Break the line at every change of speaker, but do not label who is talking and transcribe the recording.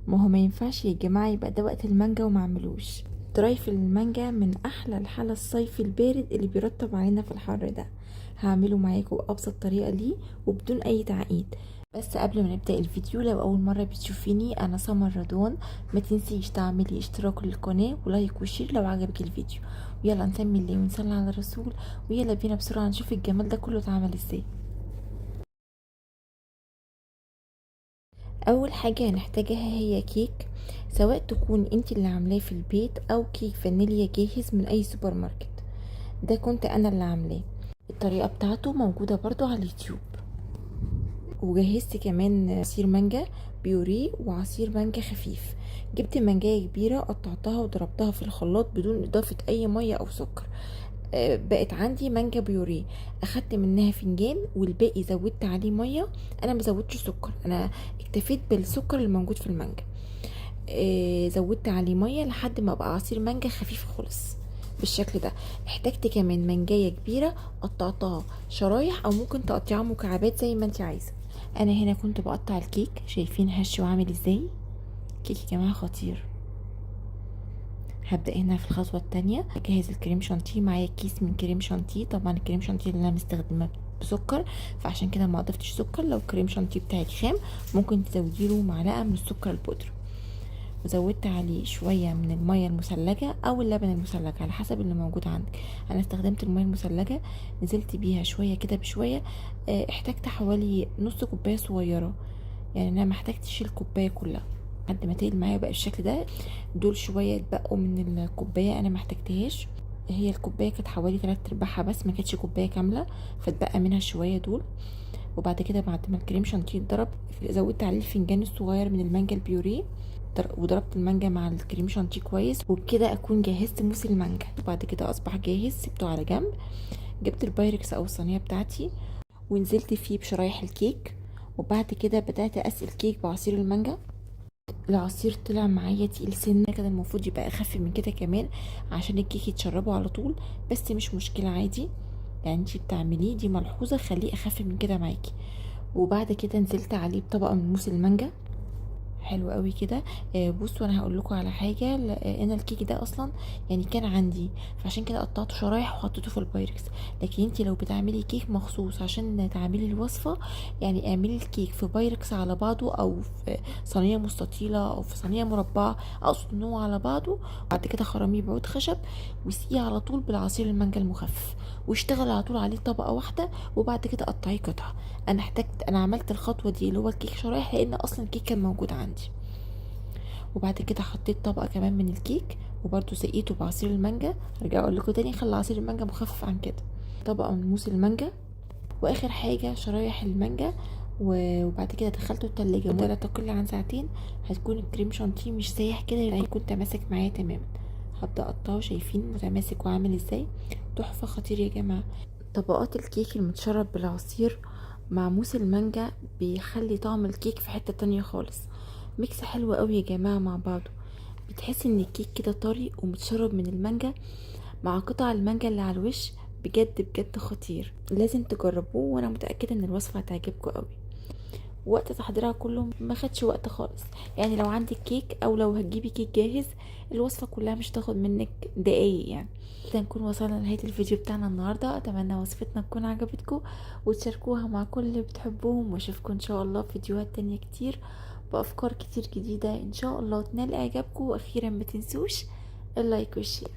ما هو ما ينفعش يا جماعه يبقى ده وقت المانجا وما اعملوش. درايف المانجا من احلى الحلا الصيفي البارد اللي بيرطب علينا في الحر ده. هعمله معاكم بابسط طريقه ليه وبدون اي تعقيد. بس قبل ما نبدا الفيديو، لو اول مره بتشوفيني انا سمر رضوان، ما تنسيش تعملي اشتراك للقناه ولايك وشير لو عجبك الفيديو. ويلا نسمي الله ونصلي على الرسول، ويلا بينا بسرعه نشوف الجمال ده كله اتعمل ازاي. اول حاجه هنحتاجها هي كيك، سواء تكون انت اللي عاملاه في البيت او كيك فانيليا جاهز من اي سوبر ماركت. ده كنت انا اللي عاملاه. الطريقه بتاعته موجوده برضو على اليوتيوب. وجهزت كمان عصير مانجا بيوريه وعصير مانجا خفيف. جبت مانجايه كبيره، قطعتها وضربتها في الخلاط بدون اضافه اي ميه او سكر. بقت عندي مانجا بيوريه. اخدت منها فنجان والباقي زودت عليه ميه. انا ما زودتش سكر، انا اكتفيت بالسكر اللي موجود في المانجا. زودت عليه ميه لحد ما بقى عصير مانجا خفيف خالص بالشكل ده. احتجت كمان مانجايه كبيره، قطعتها شرايح او ممكن تقطعها مكعبات زي ما انت عايزه. انا هنا كنت بقطع الكيك، شايفين هش وعامل ازاي؟ كيك يا جماعه خطير. هبدأ هنا في الخطوة التانية اجهز الكريم شانتيه. معايا كيس من كريم شانتيه، طبعا الكريم شانتيه اللي انا مستخدمه بسكر، فعشان كده ما اضفتش سكر. لو الكريم شانتيه بتاعك خام ممكن تزودي له معلقه من السكر البودر. وزودت عليه شويه من الميه المثلجه او اللبن المثلج على حسب اللي موجود عندك. انا استخدمت الميه المثلجه، نزلت بيها شويه كده بشويه. احتجت حوالي نص كوبايه صغيره، يعني انا ما احتجتش الكوبايه كلها. لحد ما تقل معايا بقى الشكل ده. دول شويه اتبقوا من الكوبايه انا ما احتجتهاش. هي الكوبايه كانت حوالي 3/4 بس، ما كانتش كوبايه كامله، فاتبقى منها شويه دول. وبعد كده بعد ما الكريم شانتيه اتضرب، زودت عليه الفنجان الصغير من المانجا البيوريه. وضربت المانجا مع الكريم شانتيه كويس، وبكده اكون جهزت موس المانجا. وبعد كده اصبح جاهز، سبته على جنب. جبت البايركس او الصينيه بتاعتي ونزلت فيه بشرايح الكيك. وبعد كده بدات اسقي الكيك بعصير المانجا. العصير طلع معايا تقيل سنه، كان المفروض يبقى اخف من كده كمان عشان الكيك يتشربه على طول، بس مش مشكله عادي. يعني انتي بتعمليه دي ملحوظه، خليه اخف من كده معاكي. وبعد كده نزلت عليه بطبقه من موس المانجا. حلو قوي كده. بصوا انا هقول لكم على حاجه. انا الكيك ده اصلا يعني كان عندي، فعشان كده قطعته شرايح وحطيته في البايركس. لكن انتي لو بتعملي كيك مخصوص عشان تعملي الوصفه، يعني اعملي الكيك في بايركس على بعضه او في صينيه مستطيله او في صينيه مربعه، اقصد ان هو على بعضه. بعد كده خرميه بعود خشب وسقيه على طول بالعصير المانجا المخفف، واشتغل على طول عليه طبقه واحده. وبعد كده قطعيه قطع. انا عملت الخطوه دي اللي هو الكيك شرايح لان اصلا الكيك كان موجود عندي. وبعد كده حطيت طبقه كمان من الكيك وبرده سقيته بعصير المانجا. هرجع اقول لكم تاني، خلي عصير المانجا مخفف عن كده. طبقه من موس المانجا، واخر حاجه شرايح المانجا. وبعد كده دخلته التلاجة لا تقل عن ساعتين. هتكون الكريم شانتيه مش سايح كده، هيكون متماسك معايا تماما. هبدا اقطعه، شايفين متماسك وعامل ازاي؟ تحفه، خطير يا جماعه. طبقات الكيك المتشرب بالعصير مع موس المانجا بيخلي طعم الكيك في حتة تانية خالص. ميكس حلو قوي يا جماعة مع بعضه. بتحس ان الكيك كده طري ومتشرب من المانجا مع قطع المانجا اللي على الوش. بجد بجد خطير، لازم تجربوه وانا متأكدة ان الوصفة هتعجبكم قوي. وقت تحضيرها كله ما خدش وقت خالص. يعني لو عندك كيك او لو هتجيبي كيك جاهز، الوصفة كلها مش تاخد منك دقايق يعني. كده نكون وصلنا لنهاية الفيديو بتاعنا النهاردة. اتمنى وصفتنا تكون عجبتكم وتشاركوها مع كل اللي بتحبوهم، واشوفكم ان شاء الله في فيديوهات تانية كتير بافكار كتير جديدة ان شاء الله تنال اعجابكم. واخيرا ما تنسوش اللايك والشير.